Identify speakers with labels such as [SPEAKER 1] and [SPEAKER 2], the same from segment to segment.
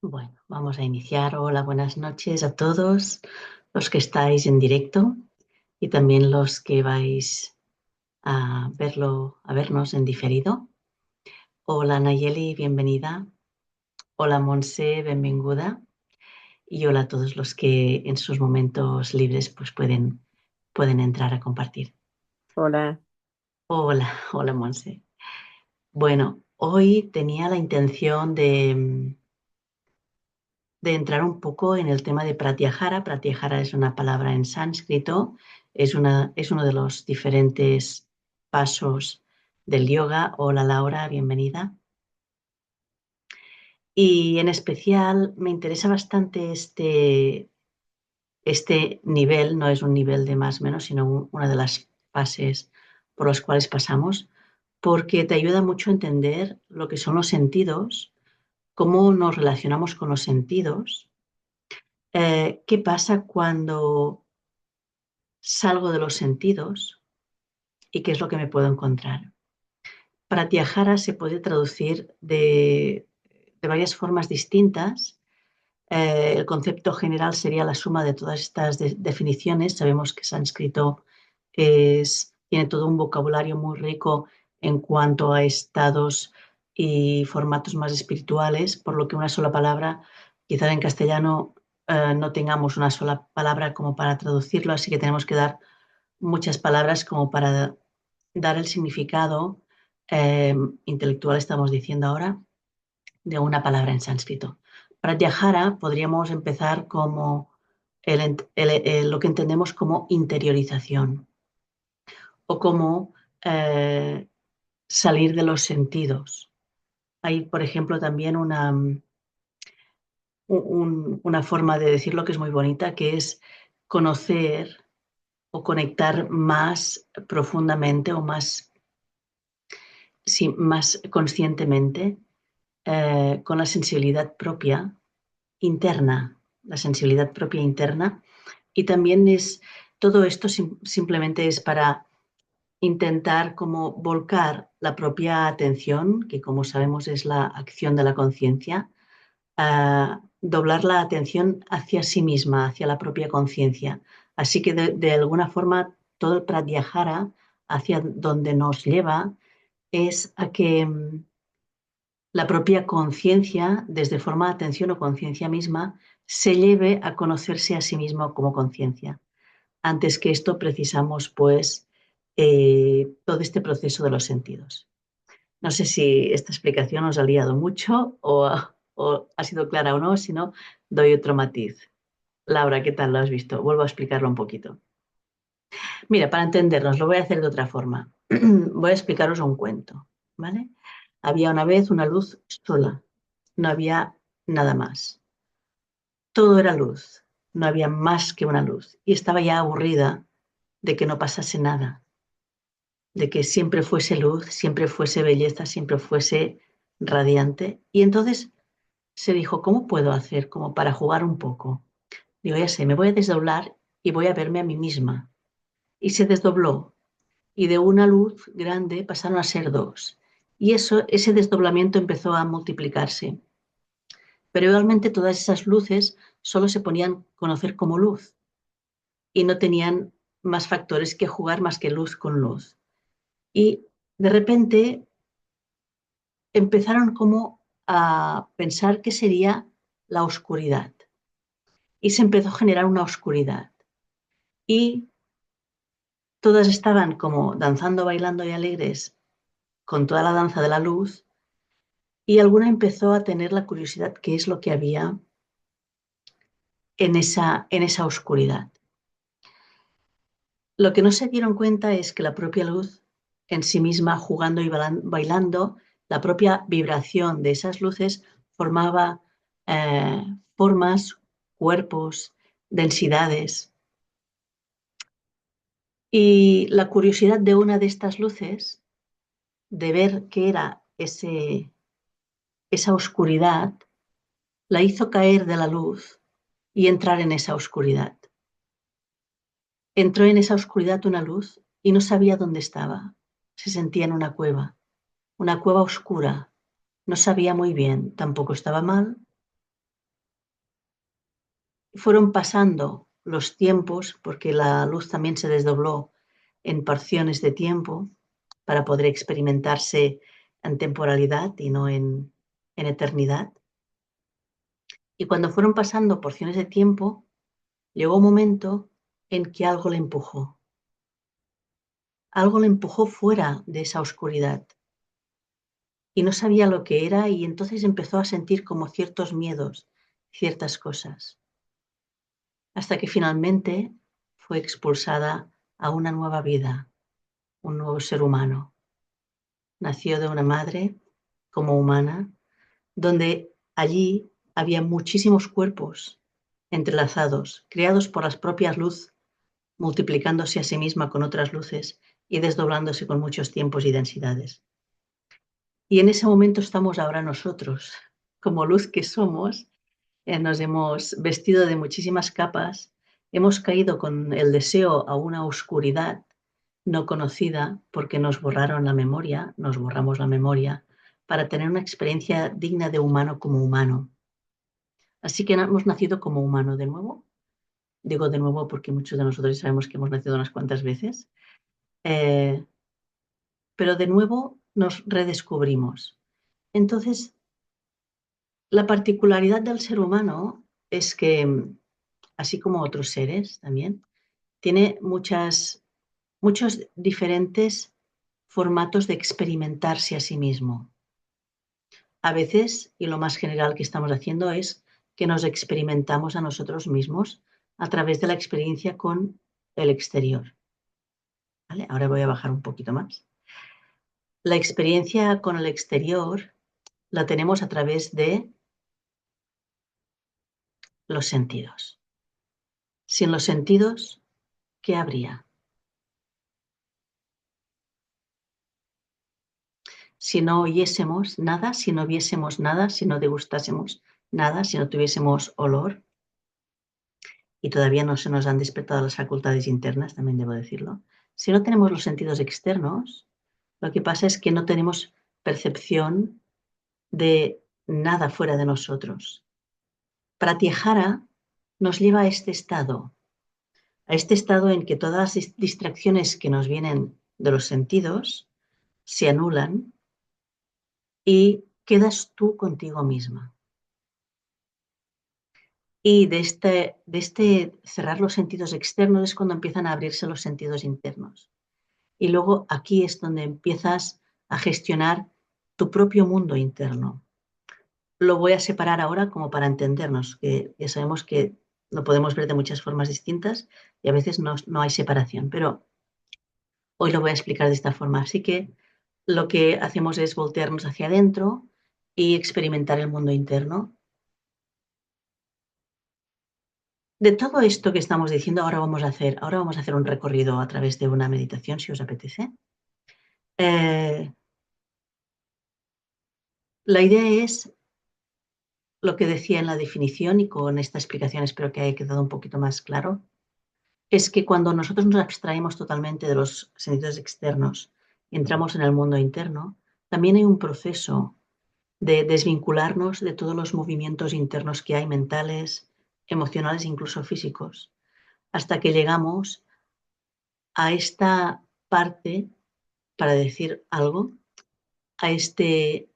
[SPEAKER 1] Bueno, vamos a iniciar. Hola, buenas noches a todos los que estáis en directo y también los que vais a vernos en diferido. Hola Nayeli, bienvenida. Hola Monse, benvinguda. Y hola a todos los que en sus momentos libres pues pueden entrar a compartir.
[SPEAKER 2] Hola,
[SPEAKER 1] Hola, hola Monse. Bueno, hoy tenía la intención de entrar un poco en el tema de Pratyahara. Pratyahara es una palabra en sánscrito, es uno de los diferentes pasos del yoga. Hola Laura, bienvenida. Y en especial me interesa bastante este nivel, no es un nivel de más o menos, sino una de las fases por las cuales pasamos, porque te ayuda mucho a entender lo que son los sentidos, cómo nos relacionamos con los sentidos. ¿Qué pasa cuando salgo de los sentidos y qué es lo que me puedo encontrar? Pratyahara se puede traducir de varias formas distintas. El concepto general sería la suma de todas estas definiciones. Sabemos que sánscrito tiene todo un vocabulario muy rico en cuanto a estados y formatos más espirituales, por lo que una sola palabra, quizá en castellano no tengamos una sola palabra como para traducirlo, así que tenemos que dar muchas palabras como para dar el significado eh, intelectual, estamos diciendo ahora, de una palabra en sánscrito. Pratyahara podríamos empezar como lo que entendemos como interiorización o como eh, salir de los sentidos. Hay, por ejemplo, también una forma de decirlo que es muy bonita, que es conocer o conectar más profundamente o más, sí, más conscientemente con la sensibilidad propia interna, la sensibilidad propia interna. Y también todo esto simplemente es para intentar como volcar la propia atención, que como sabemos es la acción de la conciencia, a doblar la atención hacia sí misma, hacia la propia conciencia. Así que de alguna forma todo el pratyahara hacia donde nos lleva es a que la propia conciencia, desde forma de atención o conciencia misma, se lleve a conocerse a sí mismo como conciencia. Antes que esto precisamos, pues, todo este proceso de los sentidos. No sé si esta explicación os ha liado mucho o ha sido clara o no, si no, doy otro matiz. Laura, ¿qué tal lo has visto? Vuelvo a explicarlo un poquito. Mira, para entendernos, lo voy a hacer de otra forma. Voy a explicaros un cuento, ¿vale? Había una vez una luz sola, no había nada más. Todo era luz, no había más que una luz. Y estaba ya aburrida de que no pasase nada, de que siempre fuese luz, siempre fuese belleza, siempre fuese radiante. Y entonces se dijo, ¿cómo puedo hacer como para jugar un poco? Digo, ya sé, me voy a desdoblar y voy a verme a mí misma. Y se desdobló y de una luz grande pasaron a ser dos. Y ese desdoblamiento empezó a multiplicarse. Pero igualmente todas esas luces solo se ponían conocer como luz y no tenían más factores que jugar más que luz con luz. Y de repente empezaron como a pensar que sería la oscuridad. Y se empezó a generar una oscuridad. Y todas estaban como danzando, bailando y alegres con toda la danza de la luz. Y alguna empezó a tener la curiosidad qué es lo que había en esa oscuridad. Lo que no se dieron cuenta es que la propia luz en sí misma, jugando y bailando, la propia vibración de esas luces formaba formas, cuerpos, densidades. Y la curiosidad de una de estas luces, de ver qué era esa oscuridad, la hizo caer de la luz y entrar en esa oscuridad. Entró en esa oscuridad una luz y no sabía dónde estaba. Se sentía en una cueva oscura. No sabía muy bien, tampoco estaba mal, fueron pasando los tiempos, porque la luz también se desdobló en porciones de tiempo para poder experimentarse en temporalidad y no en eternidad. Y cuando fueron pasando porciones de tiempo, llegó un momento en que algo le empujó. Algo le empujó fuera de esa oscuridad y no sabía lo que era, y entonces empezó a sentir como ciertos miedos, ciertas cosas, hasta que finalmente fue expulsada a una nueva vida, un nuevo ser humano. Nació de una madre como humana, donde allí había muchísimos cuerpos entrelazados, creados por las propias luz, multiplicándose a sí misma con otras luces y desdoblándose con muchos tiempos y densidades. Y en ese momento estamos ahora nosotros, como luz que somos, nos hemos vestido de muchísimas capas, hemos caído con el deseo a una oscuridad no conocida porque nos borraron la memoria, nos borramos la memoria para tener una experiencia digna de humano como humano. Así que hemos nacido como humano de nuevo. Digo de nuevo porque muchos de nosotros sabemos que hemos nacido unas cuantas veces. Pero de nuevo nos redescubrimos. Entonces, la particularidad del ser humano es que, así como otros seres también, tiene muchos diferentes formatos de experimentarse a sí mismo. A veces, y lo más general que estamos haciendo es que nos experimentamos a nosotros mismos a través de la experiencia con el exterior. ¿Vale? Ahora voy a bajar un poquito más. La experiencia con el exterior la tenemos a través de los sentidos. Sin los sentidos, ¿qué habría? Si no oyésemos nada, si no viésemos nada, si no degustásemos nada, si no tuviésemos olor, y todavía no se nos han despertado las facultades internas, también debo decirlo. Si no tenemos los sentidos externos, lo que pasa es que no tenemos percepción de nada fuera de nosotros. Pratyahara nos lleva a este estado en que todas las distracciones que nos vienen de los sentidos se anulan y quedas tú contigo misma. Y de este cerrar los sentidos externos es cuando empiezan a abrirse los sentidos internos. Y luego aquí es donde empiezas a gestionar tu propio mundo interno. Lo voy a separar ahora como para entendernos, que ya sabemos que lo podemos ver de muchas formas distintas y a veces no hay separación, pero hoy lo voy a explicar de esta forma. Así que lo que hacemos es voltearnos hacia adentro y experimentar el mundo interno. De todo esto que estamos diciendo, ahora vamos a hacer un recorrido a través de una meditación, si os apetece. La idea es lo que decía en la definición, y con esta explicación espero que haya quedado un poquito más claro, es que cuando nosotros nos abstraemos totalmente de los sentidos externos y entramos en el mundo interno, también hay un proceso de desvincularnos de todos los movimientos internos que hay, mentales, emocionales, incluso físicos, hasta que llegamos a esta parte, para decir algo, a este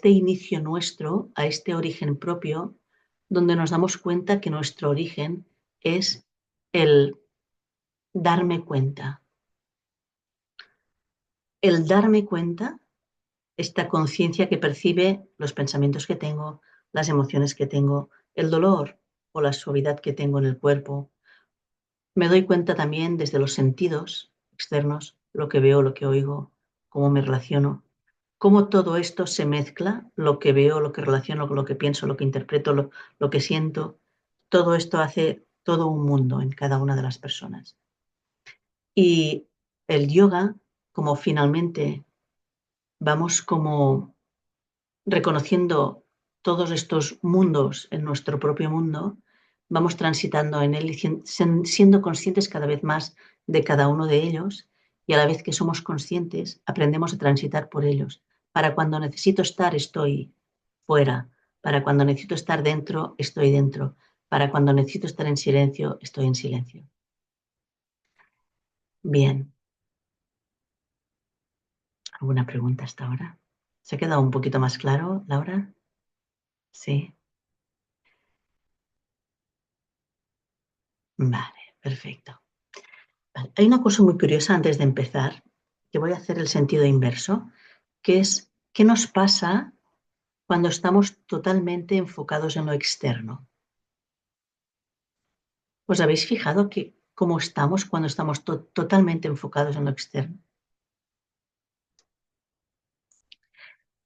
[SPEAKER 1] inicio nuestro, a este origen propio, donde nos damos cuenta que nuestro origen es el darme cuenta. El darme cuenta, esta conciencia que percibe los pensamientos que tengo, las emociones que tengo, el dolor o la suavidad que tengo en el cuerpo. Me doy cuenta también desde los sentidos externos, lo que veo, lo que oigo, cómo me relaciono, cómo todo esto se mezcla, lo que veo, lo que relaciono, lo que pienso, lo que interpreto, lo que siento. Todo esto hace todo un mundo en cada una de las personas. Y el yoga, como finalmente vamos como reconociendo todos estos mundos en nuestro propio mundo, vamos transitando en él y siendo conscientes cada vez más de cada uno de ellos, y a la vez que somos conscientes, aprendemos a transitar por ellos. Para cuando necesito estar, estoy fuera. Para cuando necesito estar dentro, estoy dentro. Para cuando necesito estar en silencio, estoy en silencio. Bien. ¿Alguna pregunta hasta ahora? ¿Se ha quedado un poquito más claro, Laura? Sí. Vale, perfecto. Vale. Hay una cosa muy curiosa antes de empezar, que voy a hacer el sentido inverso, que es ¿qué nos pasa cuando estamos totalmente enfocados en lo externo? ¿Os habéis fijado que cómo estamos cuando estamos totalmente enfocados en lo externo?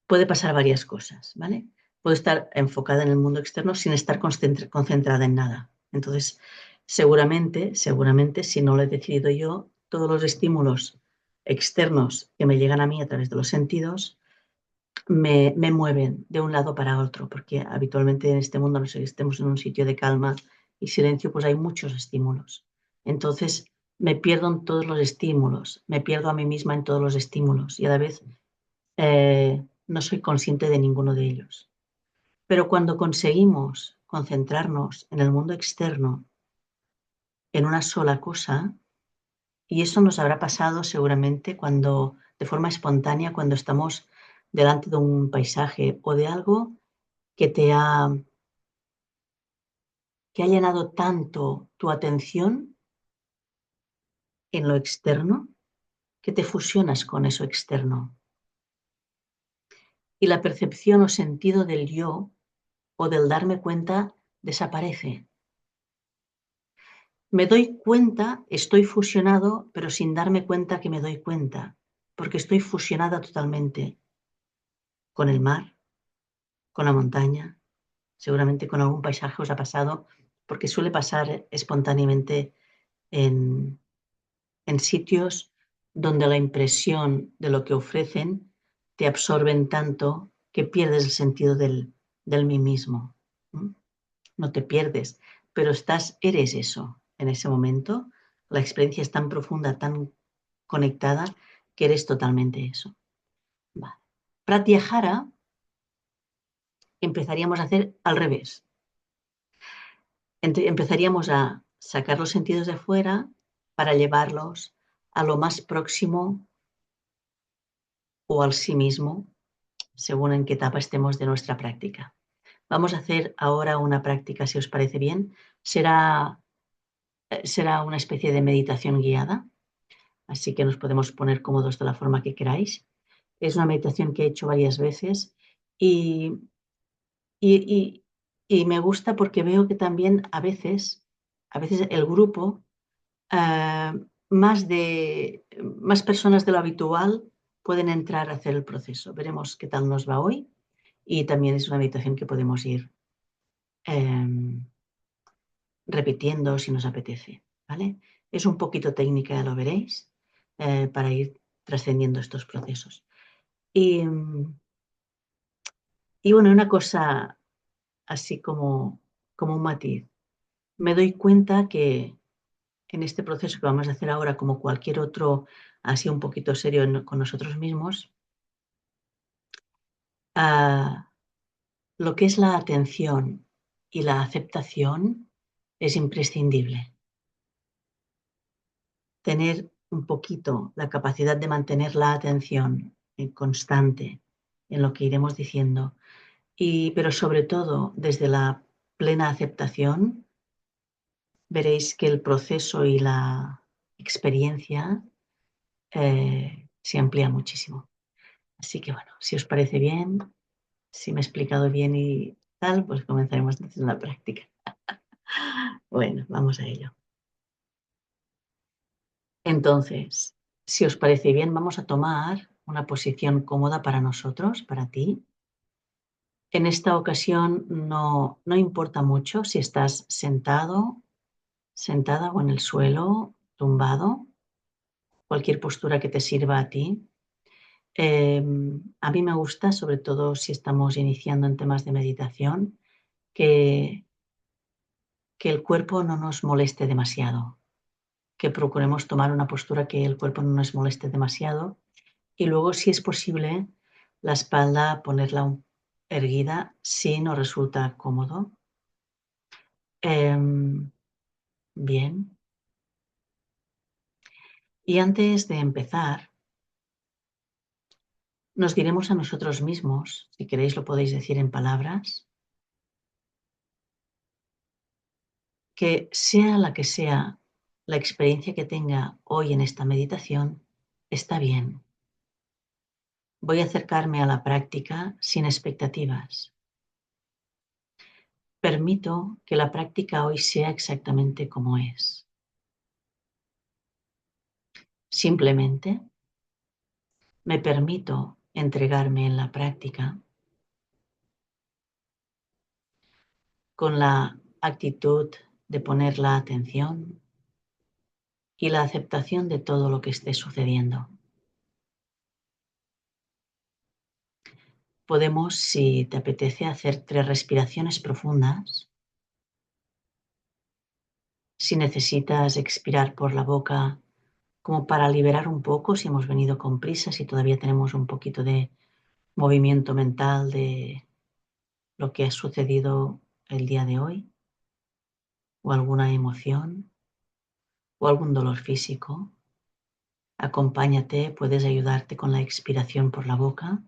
[SPEAKER 1] Puede pasar varias cosas, ¿vale? Puedo estar enfocada en el mundo externo sin estar concentrada en nada. Entonces, seguramente, si no lo he decidido yo, todos los estímulos externos que me llegan a mí a través de los sentidos me mueven de un lado para otro, porque habitualmente en este mundo, no sé, estemos en un sitio de calma y silencio, pues hay muchos estímulos. Entonces, me pierdo en todos los estímulos, me pierdo a mí misma en todos los estímulos y a la vez no soy consciente de ninguno de ellos. Pero cuando conseguimos concentrarnos en el mundo externo, en una sola cosa, y eso nos habrá pasado seguramente cuando, de forma espontánea, cuando estamos delante de un paisaje o de algo que que ha llenado tanto tu atención en lo externo, que te fusionas con eso externo. Y la percepción o sentido del yo o del darme cuenta desaparece. Me doy cuenta, estoy fusionado, pero sin darme cuenta que me doy cuenta, porque estoy fusionada totalmente con el mar, con la montaña, seguramente con algún paisaje os ha pasado, porque suele pasar espontáneamente en, en sitios donde la impresión de lo que ofrecen te absorben tanto que pierdes el sentido del mí mismo. ¿Mm? No te pierdes, pero eres eso en ese momento. La experiencia es tan profunda, tan conectada, que eres totalmente eso. Vale. Pratyahara empezaríamos a hacer al revés. Empezaríamos a sacar los sentidos de fuera para llevarlos a lo más próximo o al sí mismo, según en qué etapa estemos de nuestra práctica. Vamos a hacer ahora una práctica, si os parece bien. Será una especie de meditación guiada, así que nos podemos poner cómodos de la forma que queráis. Es una meditación que he hecho varias veces y, y, y- y me gusta porque veo que también a veces el grupo, eh, más personas de lo habitual pueden entrar a hacer el proceso. Veremos qué tal nos va hoy y también es una meditación que podemos ir eh, repitiendo si nos apetece, ¿vale? Es un poquito técnica, ya lo veréis, para ir trascendiendo estos procesos. Y, y bueno, una cosa así como un matiz. Me doy cuenta que en este proceso que vamos a hacer ahora, como cualquier otro, así un poquito serio con nosotros mismos, ah, lo que es la atención y la aceptación es imprescindible. Tener un poquito la capacidad de mantener la atención constante en lo que iremos diciendo, pero sobre todo desde la plena aceptación, veréis que el proceso y la experiencia se amplía muchísimo. Así que bueno, si os parece bien, si me he explicado bien y tal, pues comenzaremos entonces la práctica. Bueno, vamos a ello. Entonces, si os parece bien, vamos a tomar una posición cómoda para nosotros, para ti. En esta ocasión no importa mucho si estás sentado, sentada o en el suelo, tumbado, cualquier postura que te sirva a ti. A mí me gusta, sobre todo si estamos iniciando en temas de meditación, que, que el cuerpo no nos moleste demasiado, que procuremos tomar una postura que el cuerpo no nos moleste demasiado y luego, si es posible, la espalda ponerla erguida si nos resulta cómodo. Bien. Y antes de empezar, nos diremos a nosotros mismos, si queréis lo podéis decir en palabras, que sea la que sea la experiencia que tenga hoy en esta meditación, está bien. Voy a acercarme a la práctica sin expectativas. Permito que la práctica hoy sea exactamente como es. Simplemente me permito entregarme en la práctica con la actitud de poner la atención y la aceptación de todo lo que esté sucediendo. Podemos, si te apetece, hacer 3 respiraciones profundas. Si necesitas expirar por la boca como para liberar un poco, si hemos venido con prisa, si todavía tenemos un poquito de movimiento mental de lo que ha sucedido el día de hoy, o alguna emoción, o algún dolor físico, acompáñate, puedes ayudarte con la expiración por la boca.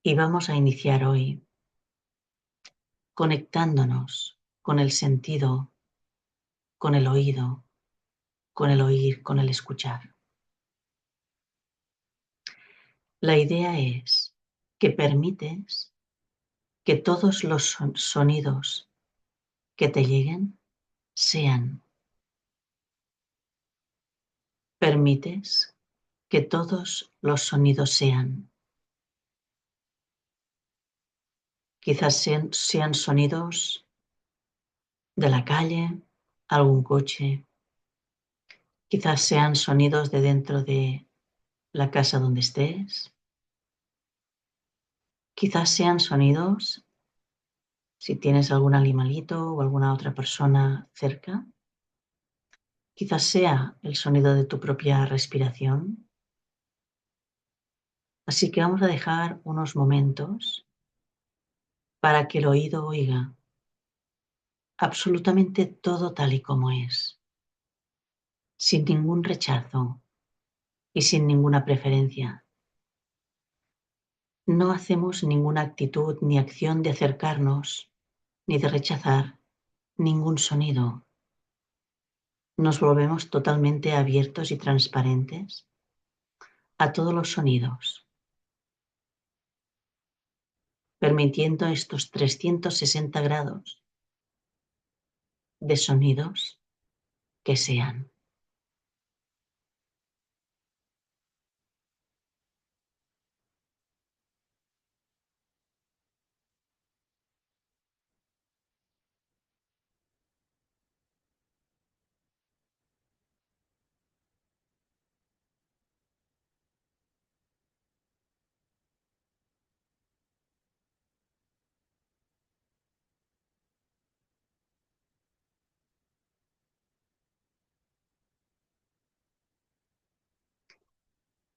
[SPEAKER 1] Y vamos a iniciar hoy conectándonos con el sentido, con el oído, con el oír, con el escuchar. La idea es que permites que todos los sonidos que te lleguen sean. Permites que todos los sonidos sean. Quizás sean sonidos de la calle, algún coche, quizás sean sonidos de dentro de la casa donde estés, quizás sean sonidos si tienes algún animalito o alguna otra persona cerca, quizás sea el sonido de tu propia respiración. Así que vamos a dejar unos momentos para que el oído oiga absolutamente todo tal y como es, sin ningún rechazo y sin ninguna preferencia. No hacemos ninguna actitud ni acción de acercarnos ni de rechazar ningún sonido. Nos volvemos totalmente abiertos y transparentes a todos los sonidos, permitiendo estos 360 grados de sonidos que sean.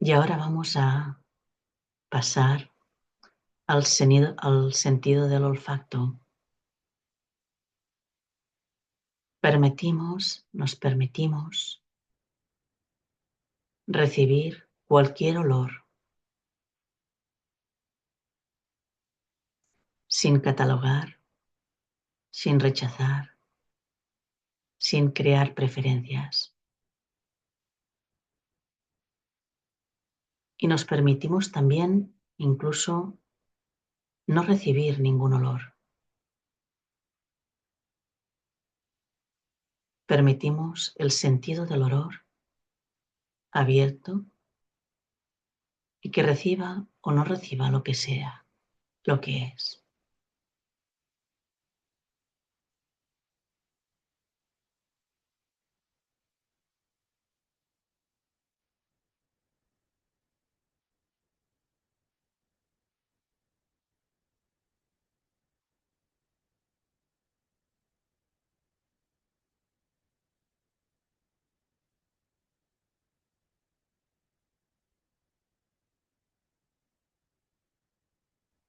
[SPEAKER 1] Y ahora vamos a pasar al sentido del olfato. Nos permitimos recibir cualquier olor sin catalogar, sin rechazar, sin crear preferencias. Y nos permitimos también incluso no recibir ningún olor. Permitimos el sentido del olor abierto y que reciba o no reciba lo que sea, lo que es.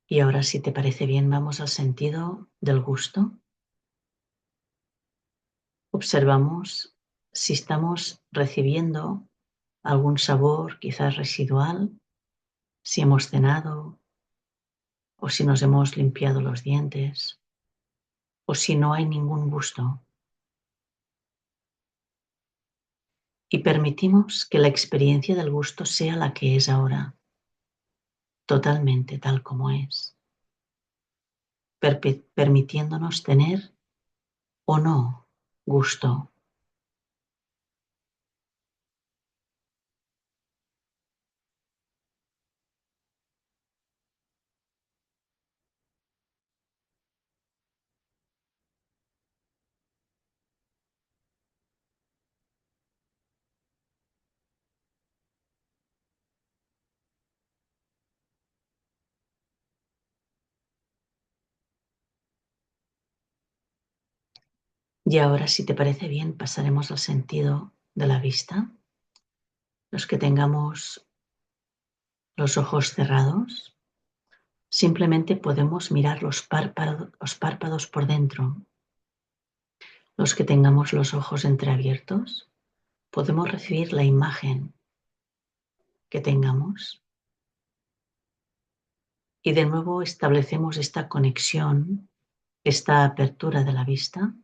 [SPEAKER 1] Y ahora, si te parece bien, vamos al sentido del gusto. Observamos si estamos recibiendo algún sabor quizás residual, si hemos cenado o si nos hemos limpiado los dientes o si no hay ningún gusto. Y permitimos que la experiencia del gusto sea la que es ahora, totalmente tal como es, permitiéndonos tener o no gusto. Y ahora, si te parece bien, pasaremos al sentido de la vista. Los que tengamos los ojos cerrados, simplemente podemos mirar los párpados por dentro. Los que tengamos los ojos entreabiertos, podemos recibir la imagen que tengamos. Y de nuevo establecemos esta conexión, esta apertura de la vista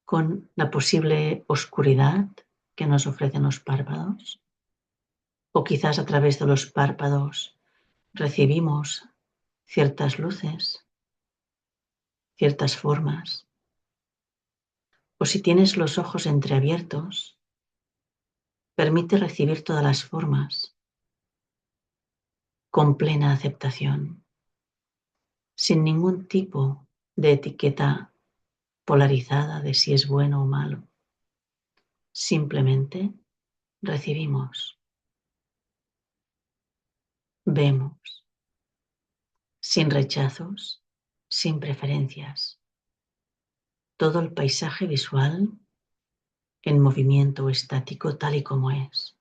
[SPEAKER 1] con la posible oscuridad que nos ofrecen los párpados. O quizás a través de los párpados recibimos ciertas luces, ciertas formas. O si tienes los ojos entreabiertos, permite recibir todas las formas con plena aceptación, sin ningún tipo de etiqueta polarizada de si es bueno o malo. Simplemente recibimos, vemos, sin rechazos, sin preferencias, todo el paisaje visual en movimiento estático tal y como es.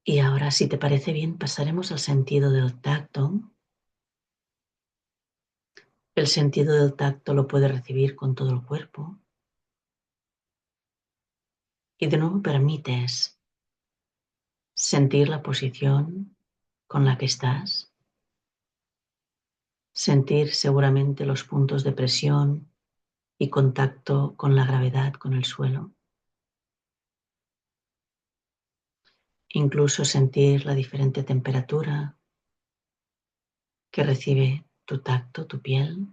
[SPEAKER 1] Y ahora, si te parece bien, pasaremos al sentido del tacto. El sentido del tacto lo puedes recibir con todo el cuerpo. Y de nuevo permites sentir la posición con la que estás, sentir seguramente los puntos de presión y contacto con la gravedad, con el suelo. Incluso sentir la diferente temperatura que recibe tu tacto, tu piel.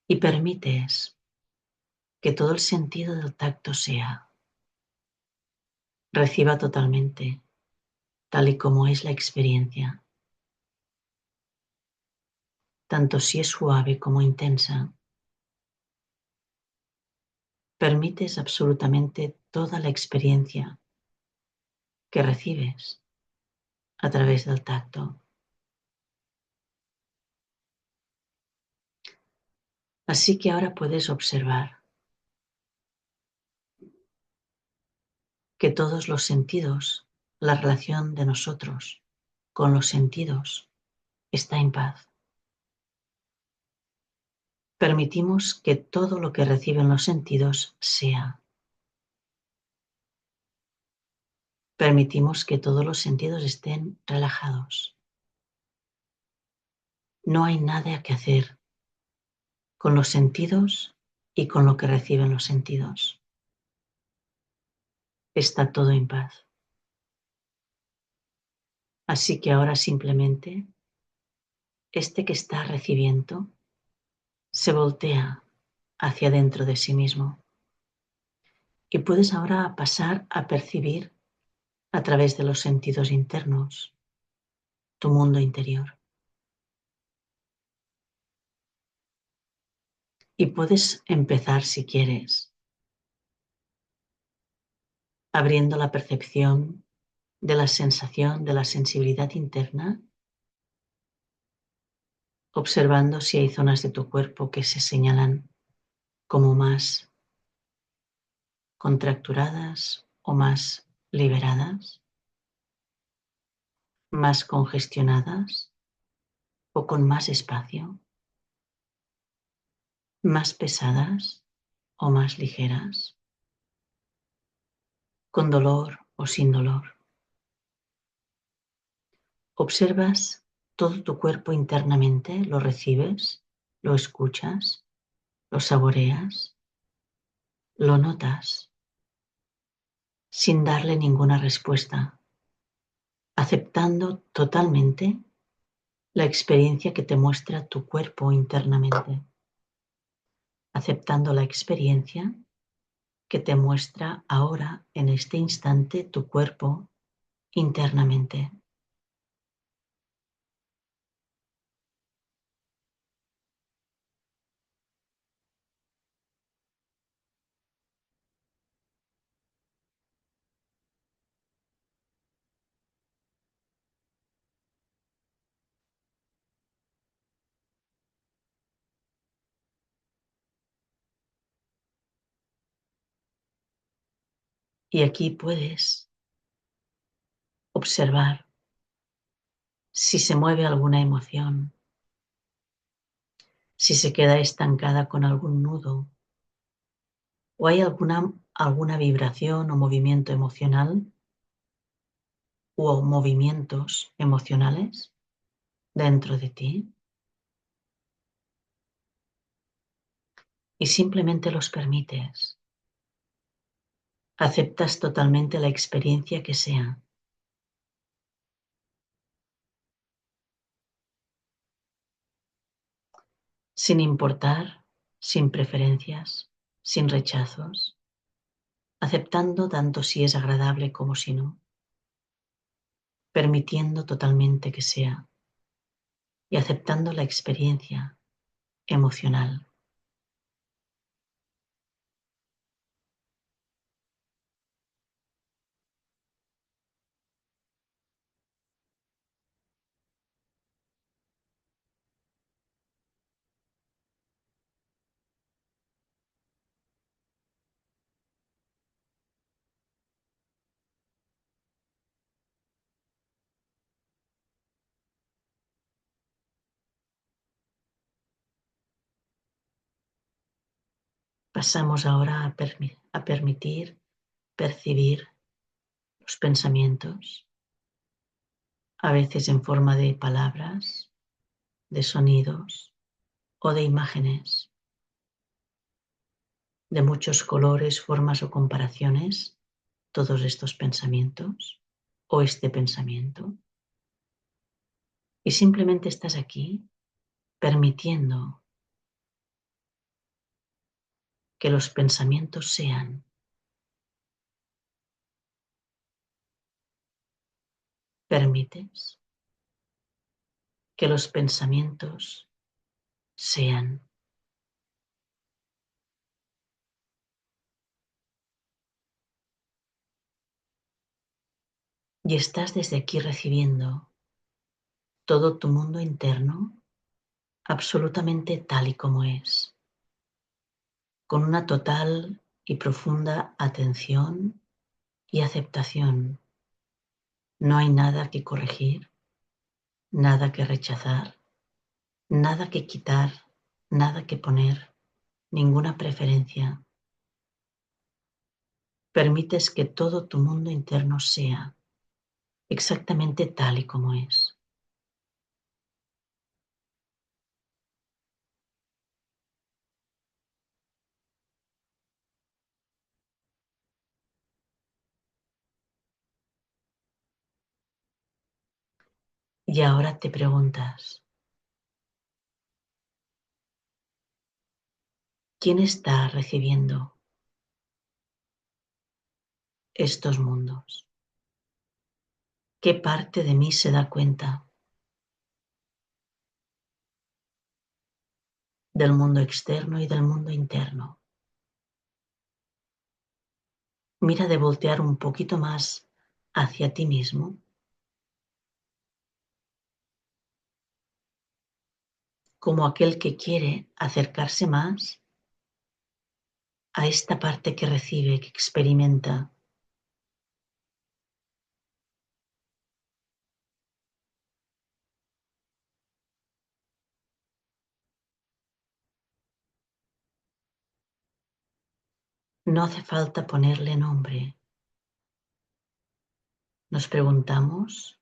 [SPEAKER 1] Y permites que todo el sentido del tacto reciba totalmente, tal y como es la experiencia, tanto si es suave como intensa. Permites absolutamente toda la experiencia que recibes a través del tacto. Así que ahora puedes observar que todos los sentidos, la relación de nosotros con los sentidos está en paz. Permitimos que todo lo que reciben los sentidos sea. Permitimos que todos los sentidos estén relajados. No hay nada que hacer con los sentidos y con lo que reciben los sentidos. Está todo en paz. Así que ahora simplemente este que está recibiendo se voltea hacia dentro de sí mismo. Y puedes ahora pasar a percibir a través de los sentidos internos tu mundo interior. Y puedes empezar, si quieres, abriendo la percepción de la sensación, de la sensibilidad interna, observando si hay zonas de tu cuerpo que se señalan como más contracturadas o más liberadas, más congestionadas o con más espacio, más pesadas o más ligeras, con dolor o sin dolor. Observas todo tu cuerpo internamente, lo recibes, lo escuchas, lo saboreas, lo notas, sin darle ninguna respuesta, aceptando totalmente la experiencia que te muestra tu cuerpo internamente, aceptando la experiencia que te muestra ahora, en este instante, tu cuerpo internamente. Y aquí puedes observar si se mueve alguna emoción, si se queda estancada con algún nudo o hay alguna vibración o movimiento emocional o movimientos emocionales dentro de ti y simplemente los permites. Aceptas totalmente la experiencia que sea, sin importar, sin preferencias, sin rechazos, aceptando tanto si es agradable como si no, permitiendo totalmente que sea y aceptando la experiencia emocional. Pasamos ahora a permitir percibir los pensamientos, a veces en forma de palabras, de sonidos o de imágenes, de muchos colores, formas o comparaciones, todos estos pensamientos o este pensamiento. Y simplemente estás aquí permitiendo que los pensamientos sean. Permites que los pensamientos sean. Y estás desde aquí recibiendo todo tu mundo interno absolutamente tal y como es, con una total y profunda atención y aceptación. No hay nada que corregir, nada que rechazar, nada que quitar, nada que poner, ninguna preferencia. Permites que todo tu mundo interno sea exactamente tal y como es. Y ahora te preguntas, ¿Quién está recibiendo estos mundos? ¿Qué parte de mí se da cuenta del mundo externo y del mundo interno? Mira de voltear un poquito más hacia ti mismo, como aquel que quiere acercarse más a esta parte que recibe, que experimenta. No hace falta ponerle nombre. Nos preguntamos,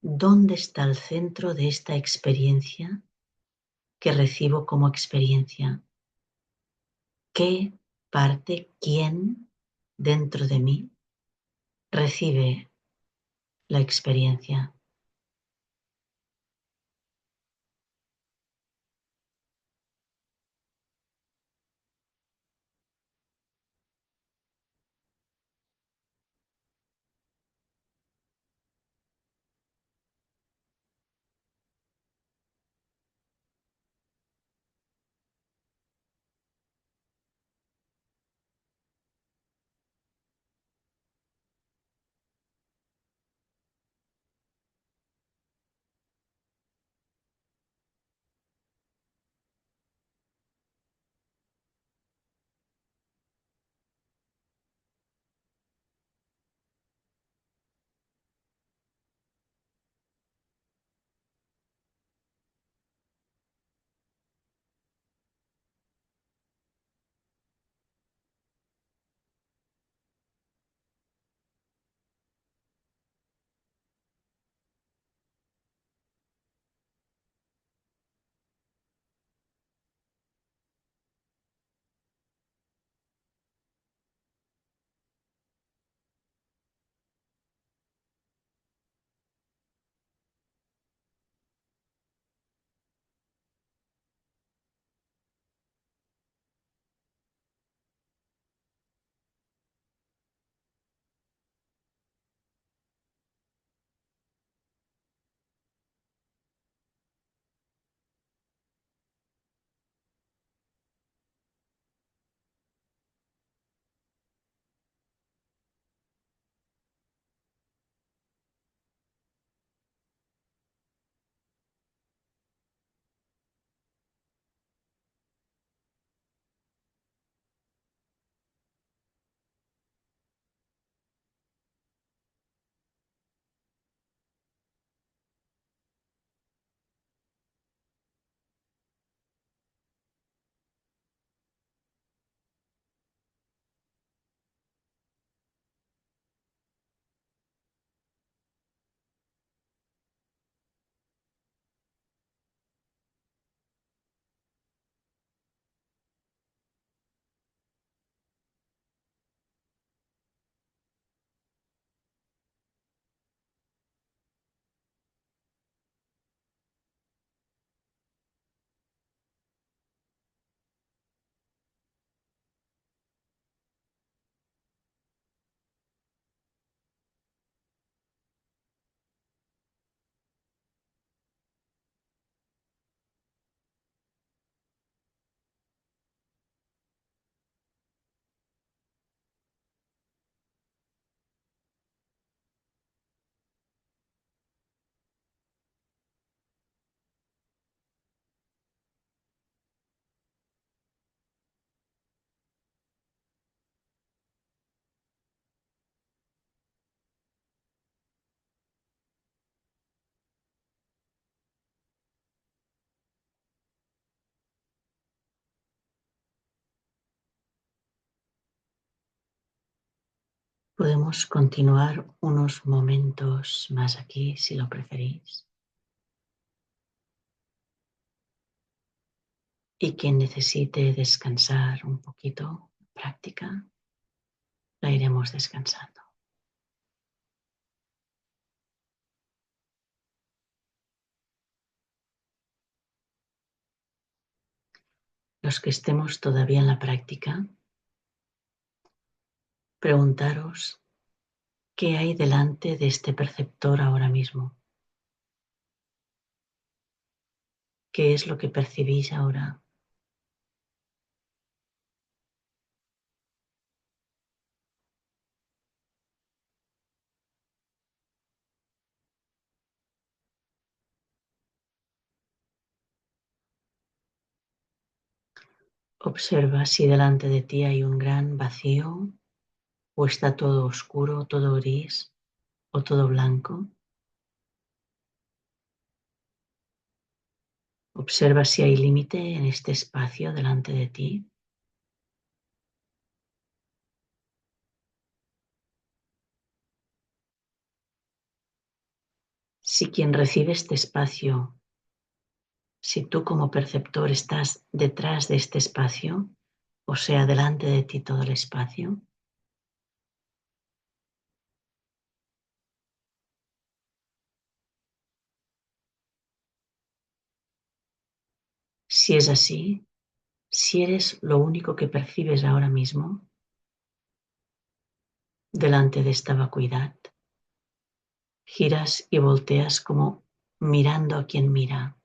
[SPEAKER 1] ¿dónde está el centro de esta experiencia que recibo como experiencia? ¿Qué parte, quién dentro de mí recibe la experiencia? Podemos continuar unos momentos más aquí, si lo preferís. Y quien necesite descansar un poquito, práctica, la iremos descansando. los que estemos todavía en la práctica, preguntaros qué hay delante de este perceptor ahora mismo. ¿Qué es lo que percibís ahora? Observa si delante de ti hay un gran vacío o está todo oscuro, todo gris o todo blanco. Observa si hay límite en este espacio delante de ti. Si quien recibe este espacio, si tú como perceptor estás detrás de este espacio, o sea, delante de ti todo el espacio, si es así, si eres lo único que percibes ahora mismo delante de esta vacuidad, giras y volteas como mirando a quien mira.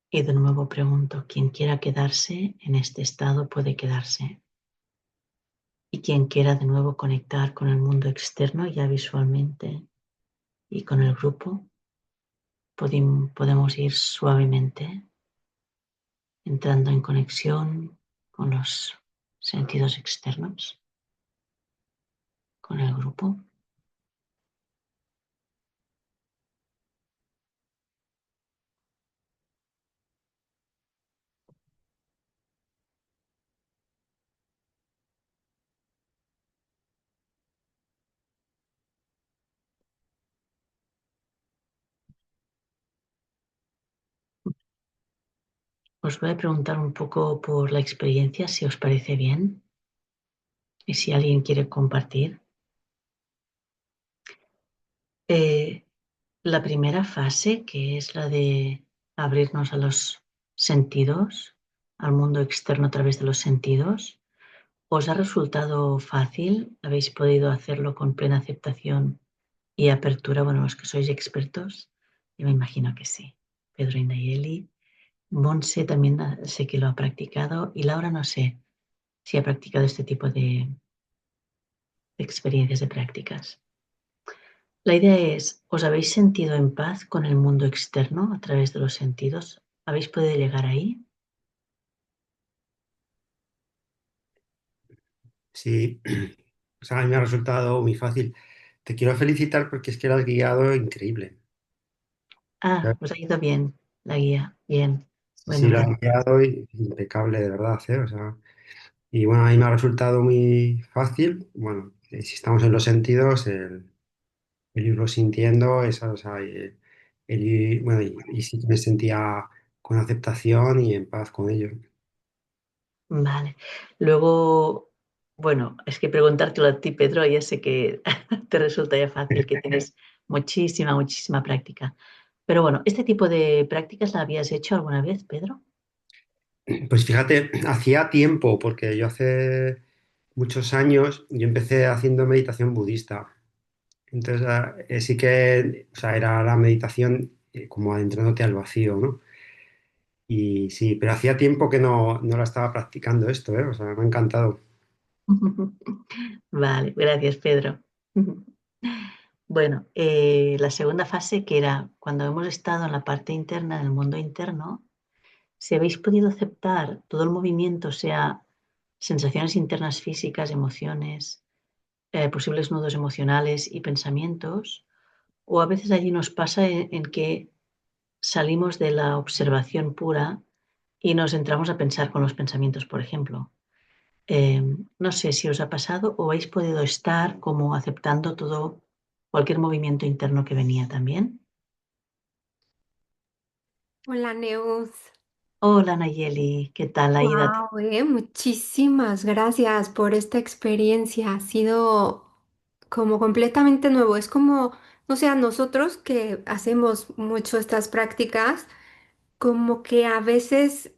[SPEAKER 1] Y de nuevo pregunto, quien quiera quedarse en este estado puede quedarse. Y quien quiera de nuevo conectar con el mundo externo ya visualmente y con el grupo, podemos ir suavemente entrando en conexión con los sentidos externos, con el grupo. Os voy a preguntar un poco por la experiencia, si os parece bien, y si alguien quiere compartir. Eh, la primera fase, que es la de abrirnos a los sentidos, al mundo externo a través de los sentidos, ¿os ha resultado fácil? ¿Habéis podido hacerlo con plena aceptación y apertura? Bueno, los que sois expertos, yo me imagino que sí. Pedro y Nayeli. Monse también sé que lo ha practicado y Laura no sé si ha practicado este tipo de experiencias, de prácticas. La idea es, ¿os habéis sentido en paz con el mundo externo a través de los sentidos? ¿Habéis podido llegar ahí?
[SPEAKER 2] Sí, o sea, a mí me ha resultado muy fácil. Te quiero felicitar porque es que lo has guiado increíble.
[SPEAKER 1] Ah, os ha ido bien la guía. Bien.
[SPEAKER 2] Sí,
[SPEAKER 1] Bueno,
[SPEAKER 2] sí, lo has
[SPEAKER 1] gracias.
[SPEAKER 2] guiado impecable, de verdad, ¿eh? O sea, y bueno, a mí me ha resultado muy fácil. Bueno, si estamos en los sentidos, el irlo sintiendo, esa, o sea, bueno, y sí que me sentía con aceptación y en paz con ello.
[SPEAKER 1] Vale. Luego, bueno, es que preguntártelo a ti, Pedro, ya sé que te resulta ya fácil, que tienes muchísima, muchísima práctica. Pero bueno, ¿este tipo de prácticas la habías hecho alguna vez, Pedro?
[SPEAKER 2] Pues fíjate, hacía tiempo, porque yo hace muchos años, yo empecé haciendo meditación budista. Entonces, sí que, o sea, era la meditación como adentrándote al vacío, ¿no? Y sí, pero hacía tiempo que no la estaba practicando esto, ¿eh? O sea, me ha encantado.
[SPEAKER 1] Vale, gracias, Pedro. Bueno, la segunda fase, que era cuando hemos estado en la parte interna, en el mundo interno, si habéis podido aceptar todo el movimiento, sea sensaciones internas físicas, emociones, posibles nudos emocionales y pensamientos, o a veces allí nos pasa en que salimos de la observación pura y nos entramos a pensar con los pensamientos, por ejemplo. No sé si os ha pasado o habéis podido estar como aceptando todo, cualquier movimiento interno que venía también.
[SPEAKER 3] Hola, Neus.
[SPEAKER 1] Hola Nayeli, ¿qué tal ha ido?
[SPEAKER 3] Wow, muchísimas gracias por esta experiencia. Ha sido como completamente nuevo. Es como, no sé, a nosotros que hacemos mucho estas prácticas, como que a veces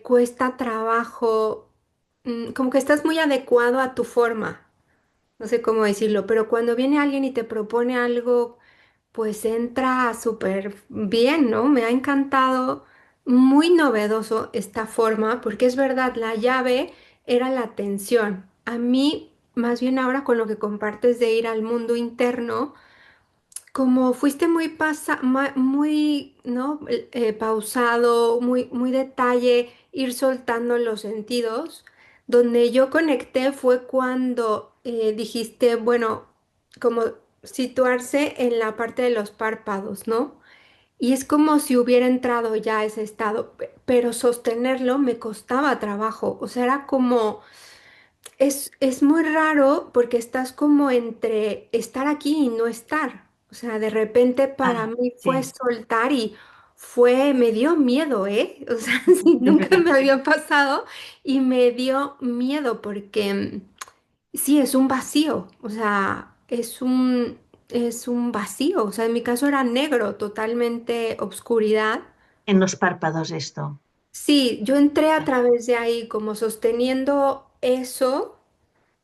[SPEAKER 3] cuesta trabajo, como que estás muy adecuado a tu forma. No sé cómo decirlo, pero cuando viene alguien y te propone algo pues entra súper bien, ¿no? Me ha encantado, muy novedoso esta forma, porque es verdad, la llave era la atención. A mí, más bien ahora con lo que compartes de ir al mundo interno, como fuiste muy muy, ¿no? Pausado, muy detalle, ir soltando los sentidos. Donde yo conecté fue cuando dijiste, bueno, como situarse en la parte de los párpados, ¿no? Y es como si hubiera entrado ya a ese estado, pero sostenerlo me costaba trabajo. O sea, era como es muy raro porque estás como entre estar aquí y no estar. O sea, de repente para
[SPEAKER 1] Ah,
[SPEAKER 3] mí fue
[SPEAKER 1] sí.
[SPEAKER 3] soltar y me dio miedo, ¿eh? O sea, sí, nunca me había pasado y me dio miedo porque sí, es un vacío. O sea, es un vacío. O sea, en mi caso era negro, totalmente obscuridad.
[SPEAKER 1] En los párpados esto.
[SPEAKER 3] Sí, yo entré a través de ahí como sosteniendo eso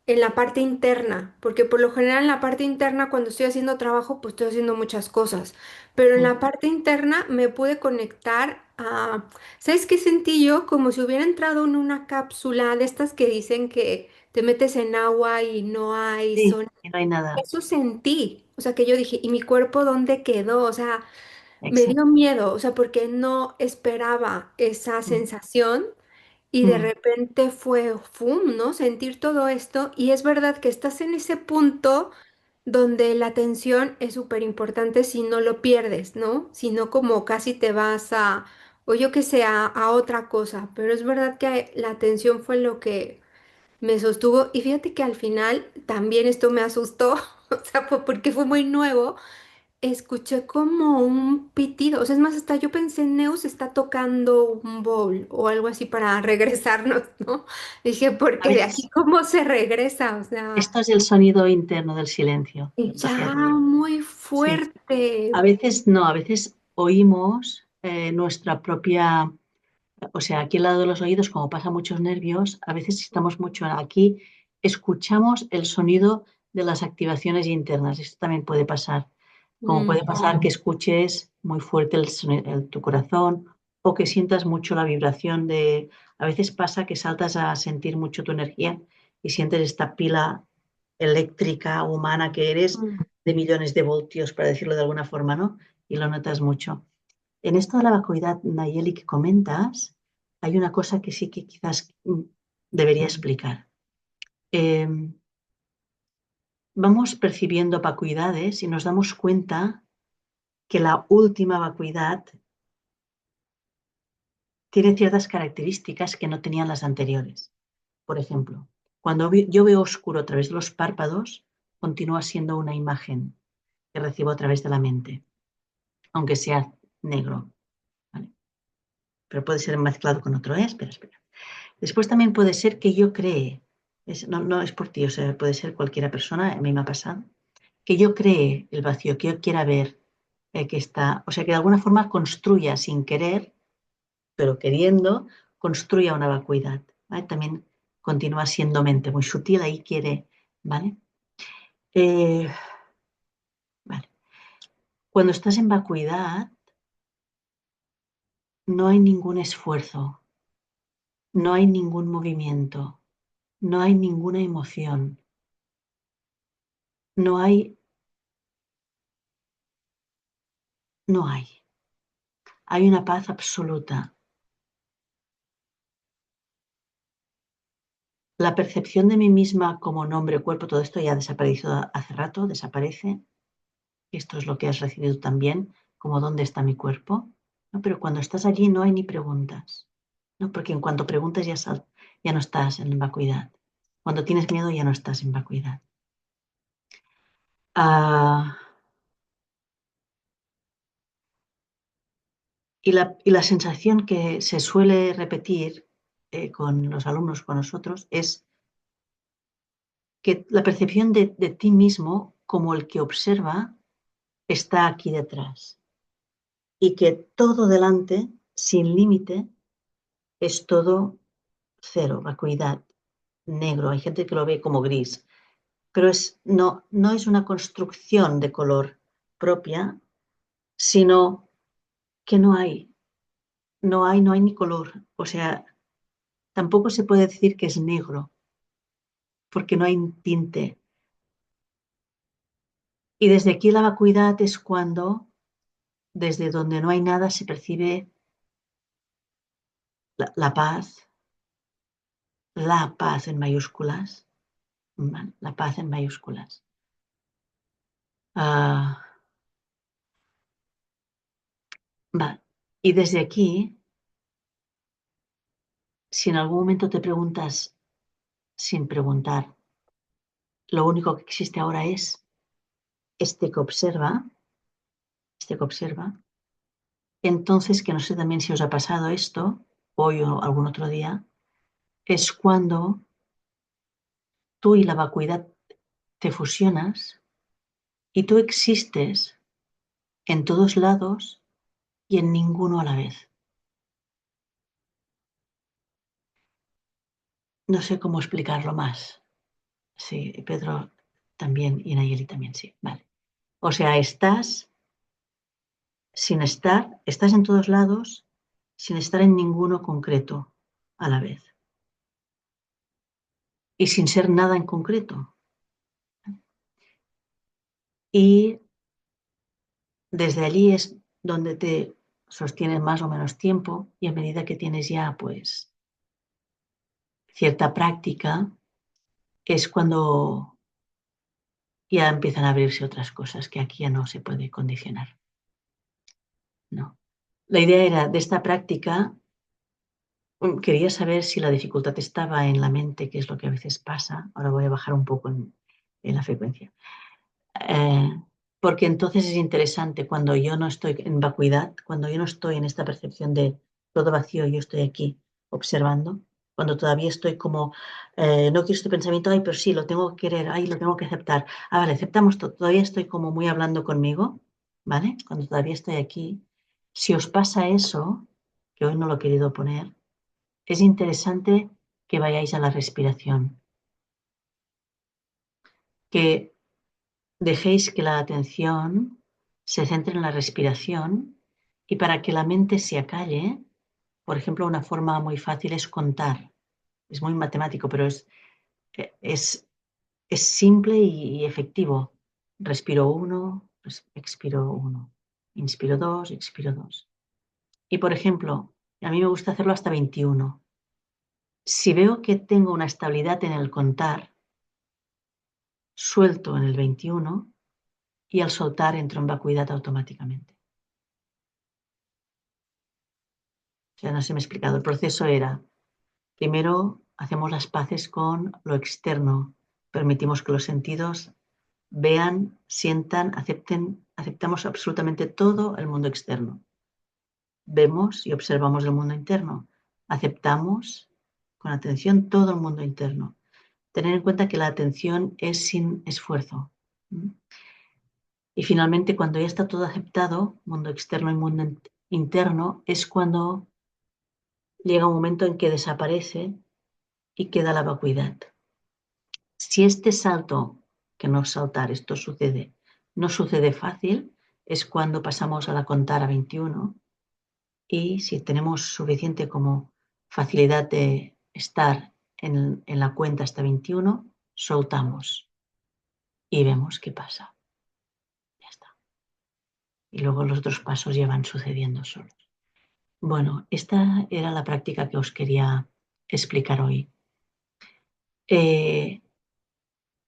[SPEAKER 3] en la parte interna, porque por lo general en la parte interna cuando estoy haciendo trabajo, pues estoy haciendo muchas cosas, pero en
[SPEAKER 1] Mm.
[SPEAKER 3] la parte interna me pude conectar a, ¿sabes qué sentí yo? Como si hubiera entrado en una cápsula de estas que dicen que te metes en agua y no hay
[SPEAKER 1] Sí,
[SPEAKER 3] son.
[SPEAKER 1] y no hay nada.
[SPEAKER 3] Eso sentí, o sea que yo dije, ¿y mi cuerpo dónde quedó? O sea, me dio
[SPEAKER 1] Exacto.
[SPEAKER 3] miedo, o sea, porque no esperaba esa
[SPEAKER 1] Mm,
[SPEAKER 3] sensación. Y de
[SPEAKER 1] mm.
[SPEAKER 3] repente fue, ¡fum!, ¿no? Sentir todo esto. Y es verdad que estás en ese punto donde la atención es súper importante si no lo pierdes, ¿no? Si no como casi te vas a, o yo que sé, a otra cosa. Pero es verdad que la atención fue lo que me sostuvo. Y fíjate que al final también esto me asustó, o sea, porque fue muy nuevo. Escuché como un pitido, o sea, es más, hasta yo pensé, Neus está tocando un bowl o algo así para regresarnos, ¿no? Dije,
[SPEAKER 1] A
[SPEAKER 3] porque de aquí
[SPEAKER 1] veces
[SPEAKER 3] cómo se regresa, o sea,
[SPEAKER 1] esto es el sonido interno del silencio.
[SPEAKER 3] ya
[SPEAKER 1] Entonces,
[SPEAKER 3] muy
[SPEAKER 1] sí. A
[SPEAKER 3] fuerte.
[SPEAKER 1] veces no, a veces oímos nuestra propia, o sea, aquí al lado de los oídos, como pasa muchos nervios, a veces si estamos mucho aquí, escuchamos el sonido de las activaciones internas. Esto también puede pasar. Como
[SPEAKER 3] Mm,
[SPEAKER 1] puede pasar que escuches muy fuerte tu corazón o que sientas mucho la vibración de... A veces pasa que saltas a sentir mucho tu energía y sientes esta pila eléctrica humana que eres, de millones de voltios, para decirlo de alguna forma, ¿no? Y lo notas mucho. En esto de la vacuidad, Nayeli, que comentas, hay una cosa que sí que quizás debería explicar. Vamos percibiendo vacuidades y nos damos cuenta que la última vacuidad tiene ciertas características que no tenían las anteriores. Por ejemplo, cuando yo veo oscuro a través de los párpados, continúa siendo una imagen que recibo a través de la mente, aunque sea negro. ¿Vale? Pero puede ser mezclado con otro, ¿eh? Espera, espera. Después también puede ser que yo cree, no es por ti, o sea, puede ser cualquiera persona, a mí me ha pasado, que yo cree el vacío, que yo quiera ver que está, o sea, que de alguna forma construya sin querer, pero queriendo, construya una vacuidad. ¿Vale? También continúa siendo mente muy sutil, ahí quiere, ¿vale? Vale. Cuando estás en vacuidad, no hay ningún esfuerzo, no hay ningún movimiento, no hay ninguna emoción, no hay, no hay. Hay una paz absoluta. La percepción de mí misma como nombre, cuerpo, todo esto ya ha desaparecido hace rato, desaparece. Esto es lo que has recibido también, como dónde está mi cuerpo. ¿No? Pero cuando estás allí no hay ni preguntas, ¿no? Porque en cuanto preguntas ya no estás en vacuidad. Cuando tienes miedo ya no estás en vacuidad. Ah, y la sensación que se suele repetir con los alumnos, con nosotros, es que la percepción de ti mismo como el que observa está aquí detrás y que todo delante, sin límite, es todo cero, vacuidad, negro. Hay gente que lo ve como gris, pero no es una construcción de color propia, sino que no hay ni color. O sea, tampoco se puede decir que es negro, porque no hay tinte. Y desde aquí la vacuidad es cuando, desde donde no hay nada, se percibe la paz en mayúsculas, ¿vale? La paz en mayúsculas. Ah, vale. Y desde aquí, si en algún momento te preguntas sin preguntar, lo único que existe ahora es este que observa, este que observa, entonces, que no sé también si os ha pasado esto, hoy o algún otro día, es cuando tú y la vacuidad te fusionas y tú existes en todos lados y en ninguno a la vez. No sé cómo explicarlo más. Sí, Pedro también y Nayeli también, sí, vale. O sea, estás sin estar, estás en todos lados sin estar en ninguno concreto a la vez y sin ser nada en concreto. Y desde allí es donde te sostienes más o menos tiempo y a medida que tienes ya pues cierta práctica es cuando ya empiezan a abrirse otras cosas que aquí ya no se puede condicionar. No. La idea era de esta práctica, quería saber si la dificultad estaba en la mente, que es lo que a veces pasa. Ahora voy a bajar un poco en la frecuencia. Eh, Porque entonces es interesante cuando yo no estoy en vacuidad, cuando yo no estoy en esta percepción de todo vacío, yo estoy aquí observando, cuando todavía estoy como, no quiero este pensamiento, ay, pero sí, lo tengo que querer, ay, lo tengo que aceptar. Ah, vale, aceptamos todo, todavía estoy como muy hablando conmigo, ¿vale? Cuando todavía estoy aquí. Si os pasa eso, que hoy no lo he querido poner, es interesante que vayáis a la respiración, que dejéis que la atención se centre en la respiración y para que la mente se acalle, por ejemplo, una forma muy fácil es contar. Es muy matemático, pero es, es simple y efectivo. Respiro 1, expiro 1. Inspiro 2, expiro 2. Y por ejemplo, a mí me gusta hacerlo hasta 21. Si veo que tengo una estabilidad en el contar, suelto en el 21 y al soltar entro en vacuidad automáticamente. O sea, no se me ha explicado. El proceso era, primero hacemos las paces con lo externo, permitimos que los sentidos vean, sientan, acepten, aceptamos absolutamente todo el mundo externo. Vemos y observamos el mundo interno. Aceptamos con atención todo el mundo interno. Tener en cuenta que la atención es sin esfuerzo. Y finalmente, cuando ya está todo aceptado, mundo externo y mundo interno, es cuando llega un momento en que desaparece y queda la vacuidad. Si este salto, que no es saltar, esto sucede, no sucede fácil, es cuando pasamos a la contar a 21 y si tenemos suficiente como facilidad de estar en la cuenta hasta 21, soltamos y vemos qué pasa. Ya está. Y luego los otros pasos ya van sucediendo solos. Bueno, esta era la práctica que os quería explicar hoy.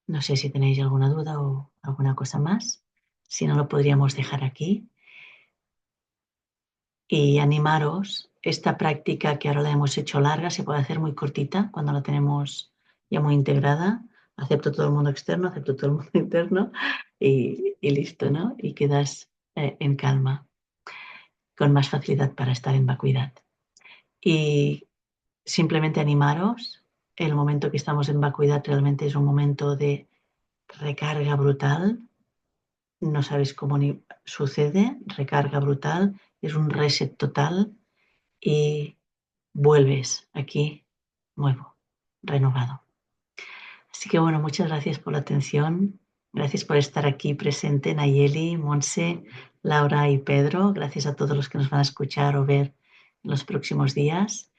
[SPEAKER 1] No sé si tenéis alguna duda o alguna cosa más. Si no, lo podríamos dejar aquí. Y animaros, esta práctica que ahora la hemos hecho larga se puede hacer muy cortita cuando la tenemos ya muy integrada. Acepto todo el mundo externo, acepto todo el mundo interno y listo, ¿no? Y quedas en calma, con más facilidad para estar en vacuidad. Y simplemente animaros, el momento que estamos en vacuidad realmente es un momento de recarga brutal. No sabéis cómo ni sucede, recarga brutal, es un reset total y vuelves aquí nuevo, renovado. Así que bueno, muchas gracias por la atención, gracias por estar aquí presente, Nayeli, Monse, Laura y Pedro, gracias a todos los que nos van a escuchar o ver en los próximos días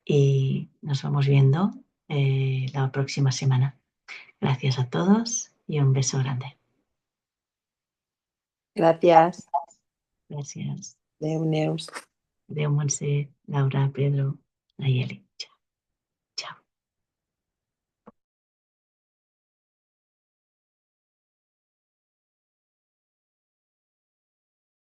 [SPEAKER 1] y nos vamos viendo la próxima semana. Gracias a todos y un beso grande.
[SPEAKER 4] Gracias.
[SPEAKER 1] Gracias.
[SPEAKER 4] Adéu, Neus.
[SPEAKER 1] Adéu, Monse, Laura, Pedro, Nayeli.